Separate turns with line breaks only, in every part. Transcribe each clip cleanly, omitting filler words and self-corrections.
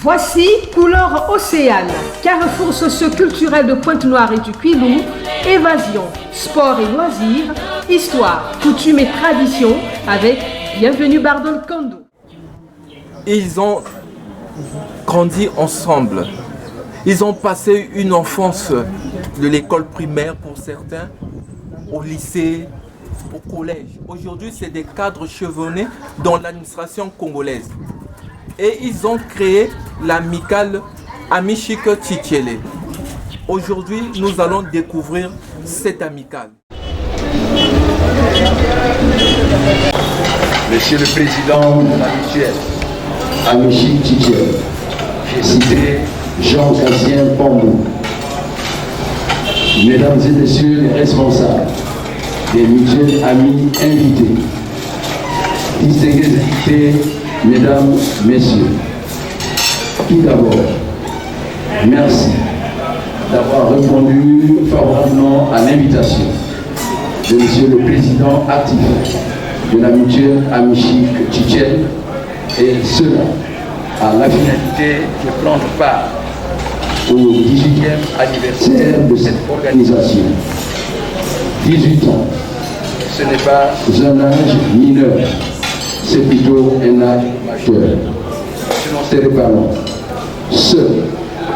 Voici Couleur Océane, carrefour socio-culturel de Pointe-Noire et du Quilou, évasion, sport et loisirs, histoire, coutumes et traditions avec Bienvenue Bardol Kondo.
Ils ont grandi ensemble. Ils ont passé une enfance de l'école primaire pour certains, au lycée, au collège. Aujourd'hui, c'est des cadres chevronnés dans l'administration congolaise. Et ils ont créé l'amicale Amichik Tchitchele. Aujourd'hui, nous allons découvrir cette amicale.
Monsieur le Président de la mutuelle Amichik Tchitchele, j'ai cité Jean-Cassien Pambou. Mesdames et Messieurs les responsables des mutuelles amis invités, distingués invités, Mesdames, Messieurs, tout d'abord, merci d'avoir répondu favorablement à l'invitation de Monsieur le Président actif de la mutuelle Amichik Tchitchele, et cela à la finalité de prendre part au 18e anniversaire de cette organisation. 18 ans, ce n'est pas un âge mineur. C'est plutôt un âge majeur. Selon ces parents, seul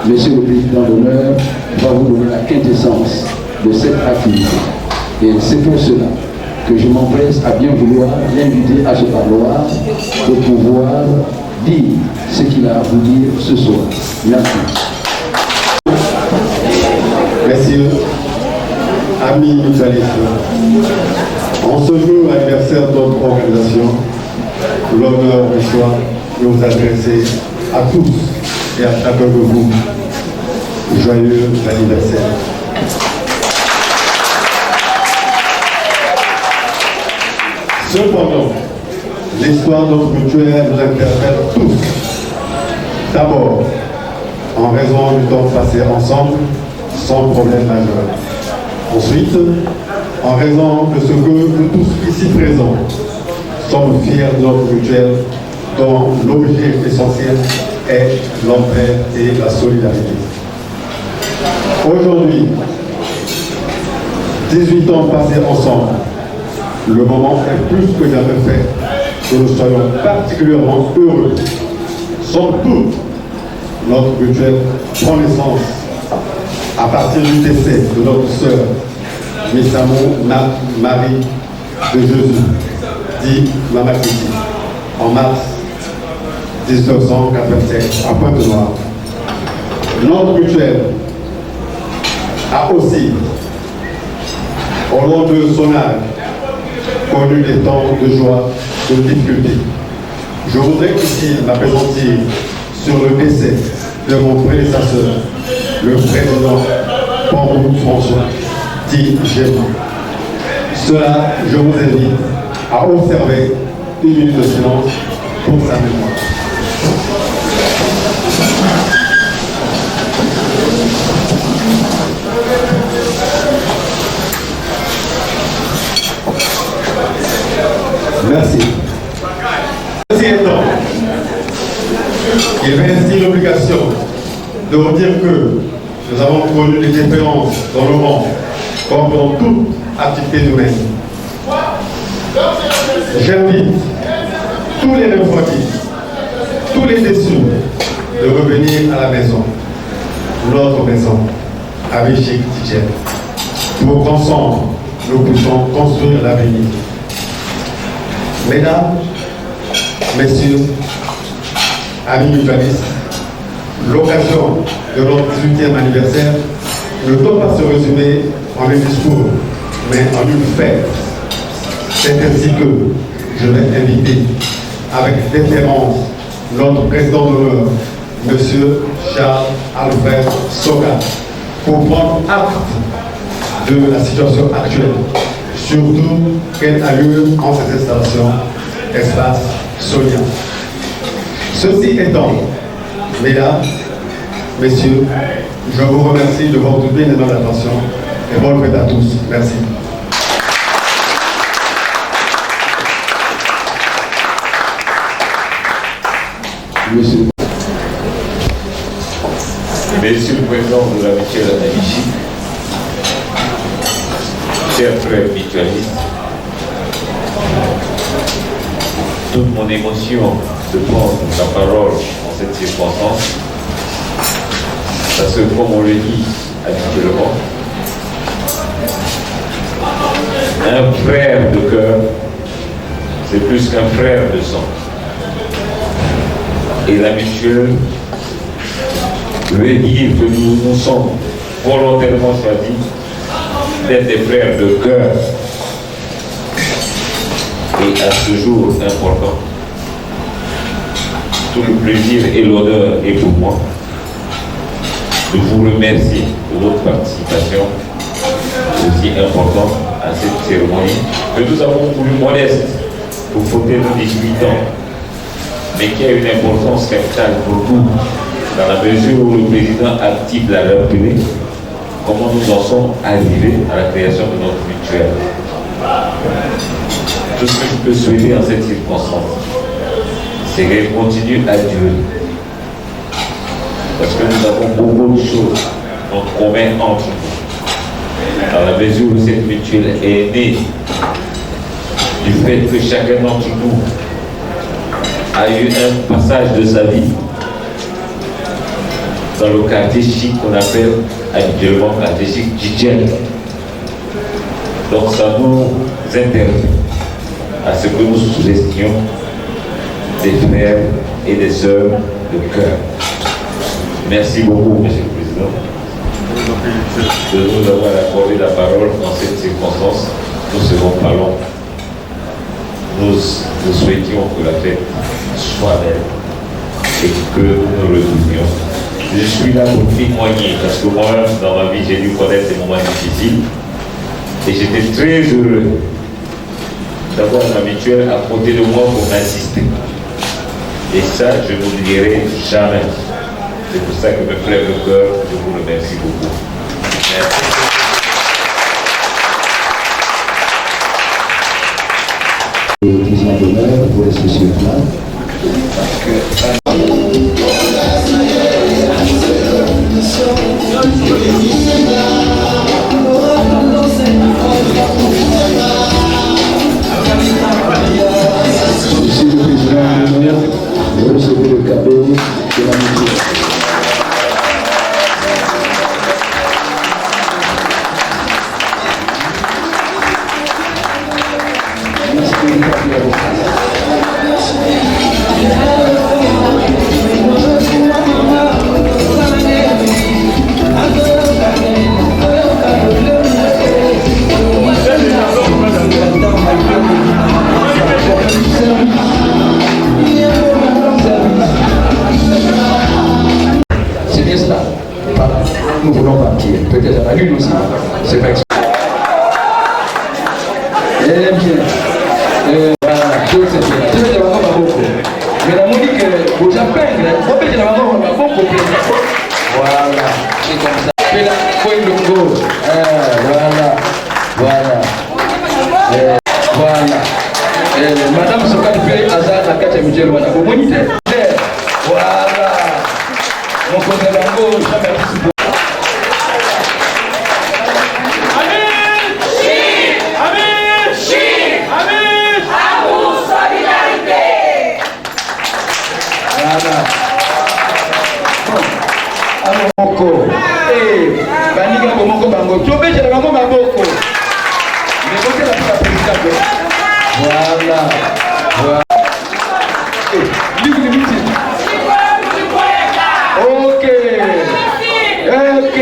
Monsieur le Président d'honneur va vous donner la quintessence de cette activité. Et c'est pour cela que je m'empresse à bien vouloir l'inviter à ce parloir de pouvoir dire ce qu'il a à vous dire ce soir. Merci.
Messieurs, amis mutualistes, en ce jour anniversaire de notre organisation, l'honneur du soir de vous adresser à tous et à chacun de vous. Joyeux anniversaire. Cependant, l'histoire de notre mutuelle nous interpelle tous. D'abord, en raison du temps passé ensemble, sans problème majeur. Ensuite, en raison de ce que nous tous ici présents sommes fiers de notre mutuelle dont l'objet essentiel est l'entraide et la solidarité. Aujourd'hui, 18 ans passés ensemble, le moment est plus que jamais fait que nous soyons particulièrement heureux. Somme toute, notre mutuelle prend naissance à partir du décès de notre sœur, Missamou Marie de Jésus, dit Mama Kiti, en mars 1987 à Pointe-Noire. Notre mutuelle a aussi, au long de son âge, connu des temps de joie, de difficulté. Je voudrais ici m'appesantir sur le décès de mon prédécesseur, le président Pambou François, dit Géma. Cela, je vous invite à observer une minute de silence pour sa mémoire. Merci. Ceci étant, il m'est l'obligation de vous dire que nous avons connu des différences dans le monde, comme dans toute activité humaine. J'invite tous les refroidis, tous les déçus de revenir à la maison, notre maison, Amichik Tchitchele, pour qu'ensemble nous puissions construire l'avenir. Mesdames, Messieurs, amis mutualistes, l'occasion de notre 18e anniversaire ne doit pas se résumer en un discours, mais en une fête. C'est ainsi que je vais inviter avec déférence notre président d'honneur, M. Charles Alfred Soga, pour prendre acte de la situation actuelle, surtout qu'elle a lieu en cette installation, espace Sonia. Ceci étant, mesdames, messieurs, je vous remercie de votre bien aimable attention et bonne fête à tous. Merci.
Monsieur.
Monsieur le Président de la mutuelle Amici, chers frères mutualistes, toute mon émotion de prendre la parole en cette circonstance, parce que comme on le dit habituellement, un frère de cœur, c'est plus qu'un frère de sang. Et la mutuelle veut dire que nous nous sommes volontairement choisis d'être des frères de cœur. Et à ce jour important, tout le plaisir et l'honneur est pour moi de vous remercier de votre participation aussi importante à cette cérémonie que nous avons voulu modeste pour fêter nos 18 ans, mais qui a une importance capitale pour nous, dans la mesure où le président actif l'a rappelé, comment nous en sommes arrivés à la création de notre mutuelle. Tout ce que je peux souhaiter en cette circonstance, c'est qu'elle continue à durer. Parce que nous avons beaucoup de choses en commun entre nous. Dans la mesure où cette mutuelle est née du fait que chacun d'entre nous a eu un passage de sa vie dans le quartier chic qu'on appelle habituellement quartier chic Tchitchène. Donc ça nous intéresse à ce que nous sous-estimions des frères et des sœurs de cœur. Merci beaucoup, Monsieur le Président, de nous avoir accordé la parole dans cette circonstance. Nous serons pas longs. Nous souhaitions que la fête soit belle et que nous nous retrouvions. Je suis là pour témoigner parce que moi, dans ma vie, j'ai dû connaître des moments difficiles et j'étais très heureux d'avoir ma mutuelle à côté de moi pour m'assister. Et ça, je n'oublierai jamais. C'est pour ça que mes frères de cœur, je vous remercie beaucoup. Merci.
Le président d'honneur pour les sociétés là. Monsieur le président d'honneur, vous recevez le cadeau de la mutuelle. C'est bien cela. Nous voulons partir. Peut-être à la lune aussi. C'est pas exprès. Eh bien. Voilà. Je vais te voir beaucoup. Mais la monique, vous appelez. Vous pouvez te voir beaucoup. Voilà. C'est comme ça. Fais la fouille longo. Voilà. Voilà. Voilà. Madame Sokane fait hasard à 4 mutuelle. Voilà. Vous monitez. Voilà. Mon côté longo, jamais plus. Amoko, baniga bomoko bango, tobete la bango maboko. Mais côté la présidente. Voilà. Voilà. Ok. Ok.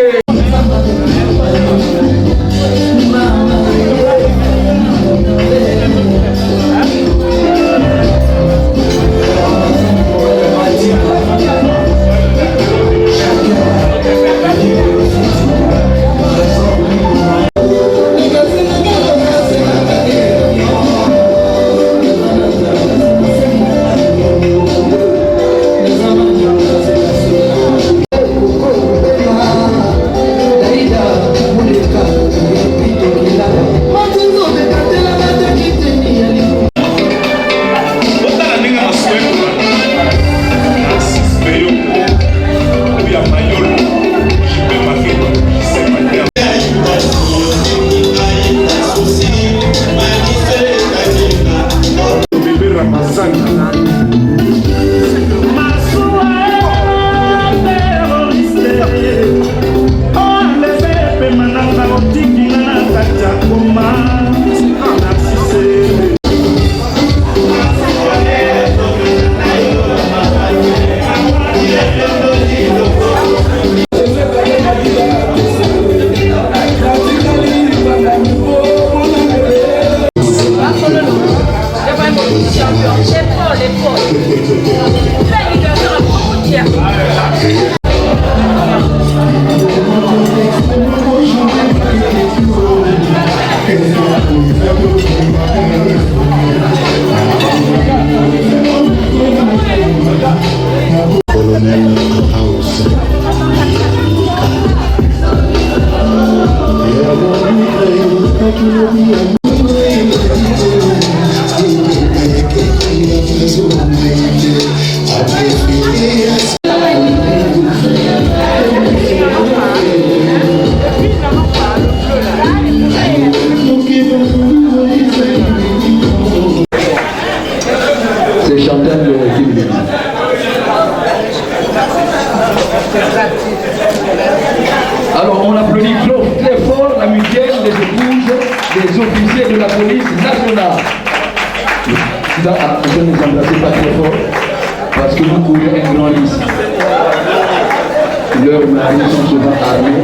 Colonel House.
C'est Chantal qui me dit. Alors on applaudit très fort la mutuelle des épouses des officiers de la police nationale. Je ne les embrasse pas très fort parce que vous courez un grand risque. Leurs maris sont souvent armés.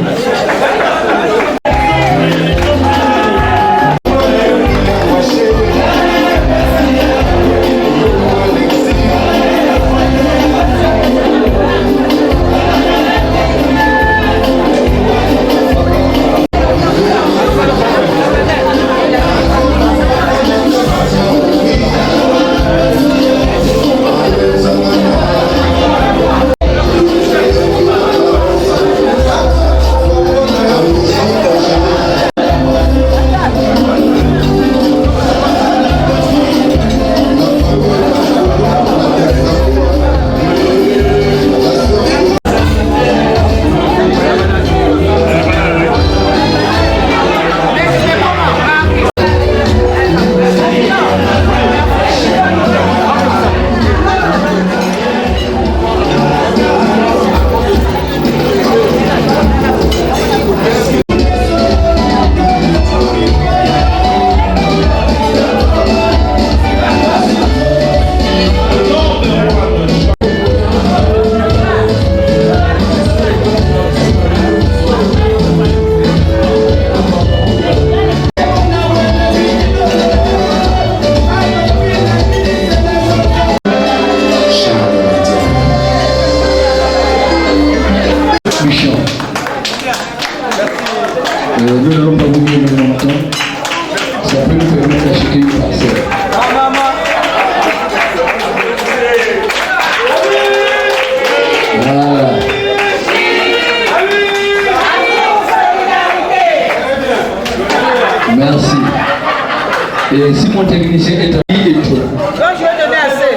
Nous n'allons pas vous dire longtemps. Ça peut nous permettre d'acheter une parcelle. Voilà. Merci. Et si mon technicien est à lui et toi.
Non, je vais donner assez.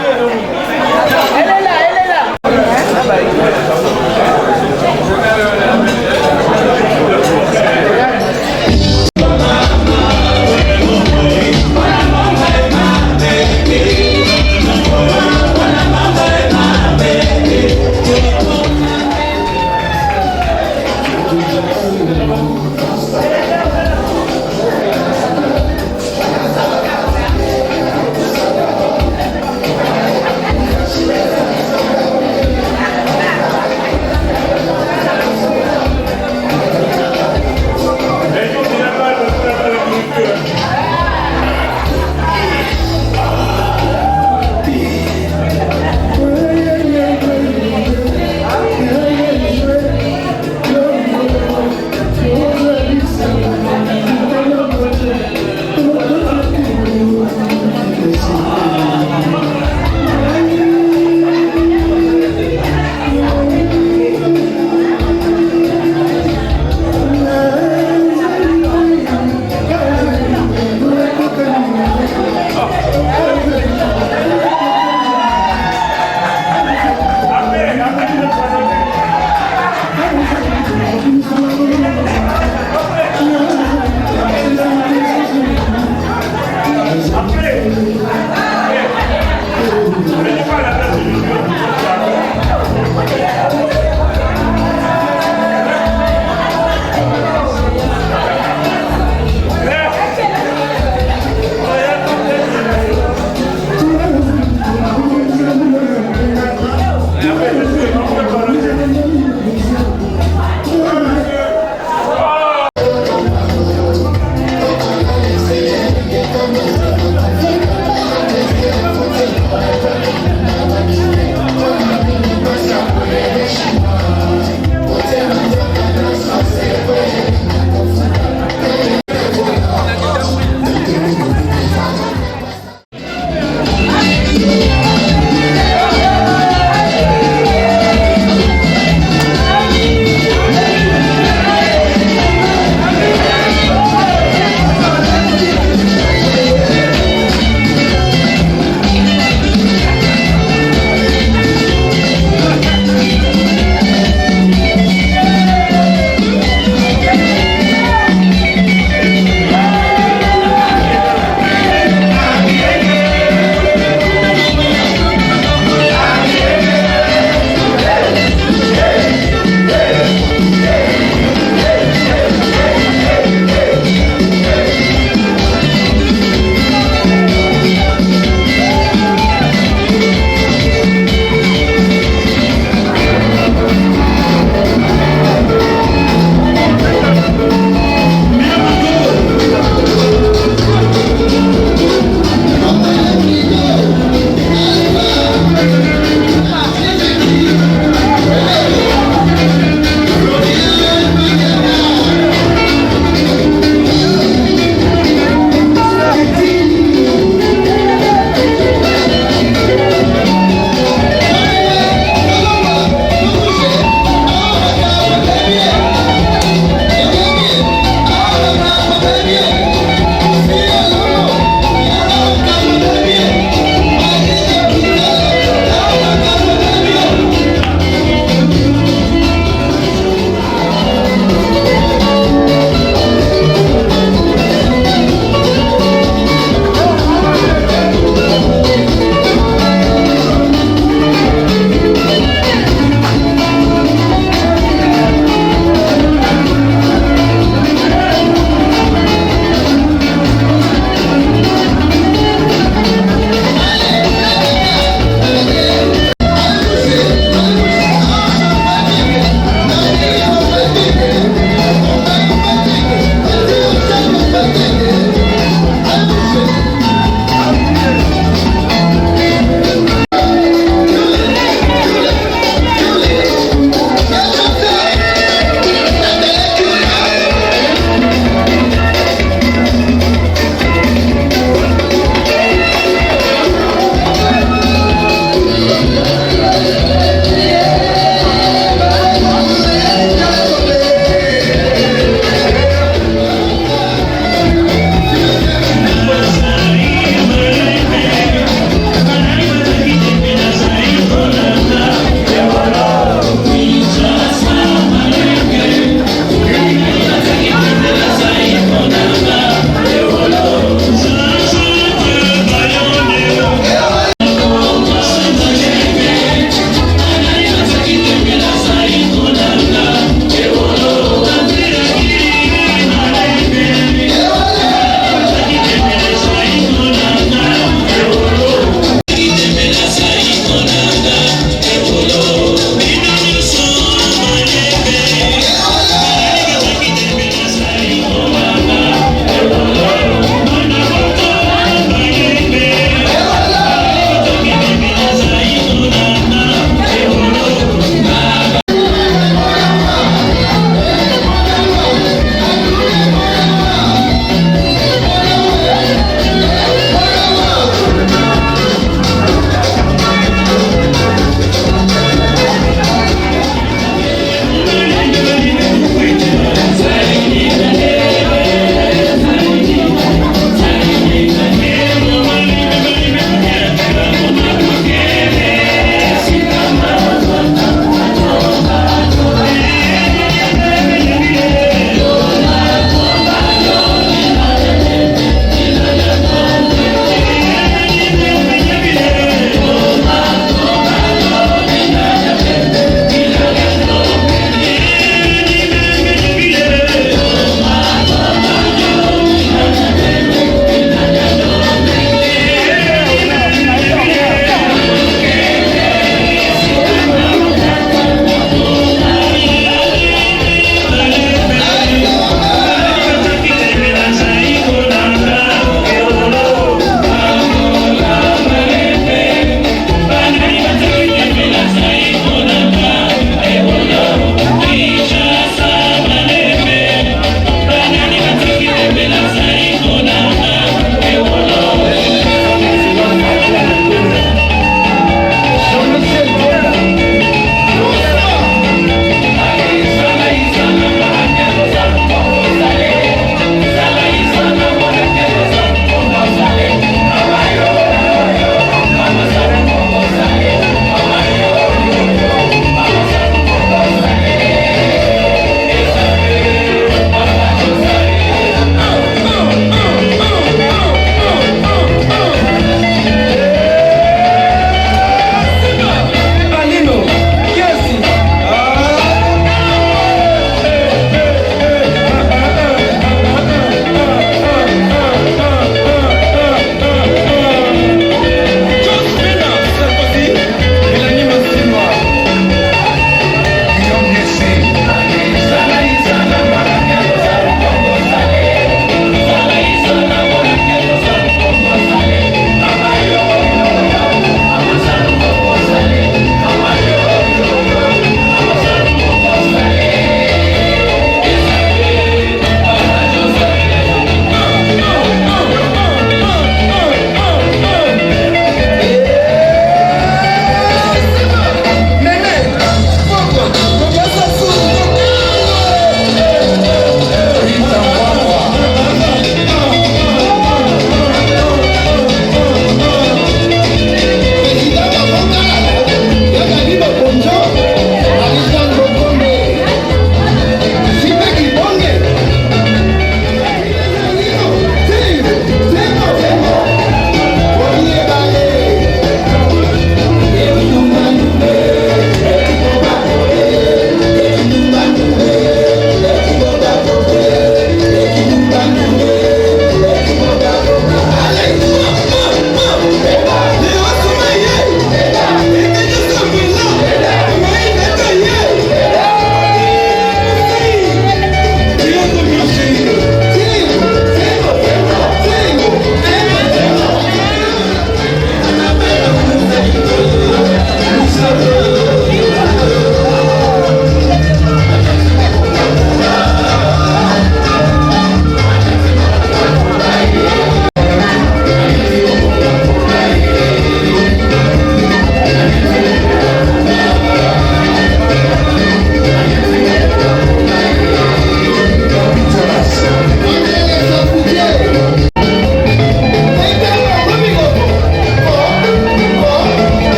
Elle est là, elle est là.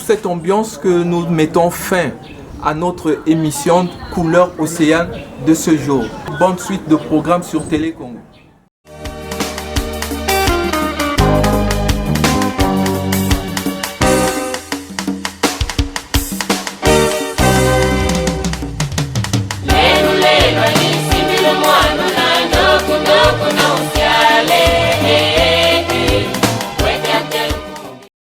cette ambiance que nous mettons fin à notre émission Couleur Océane de ce jour. Bonne suite de programmes sur Télé Congo.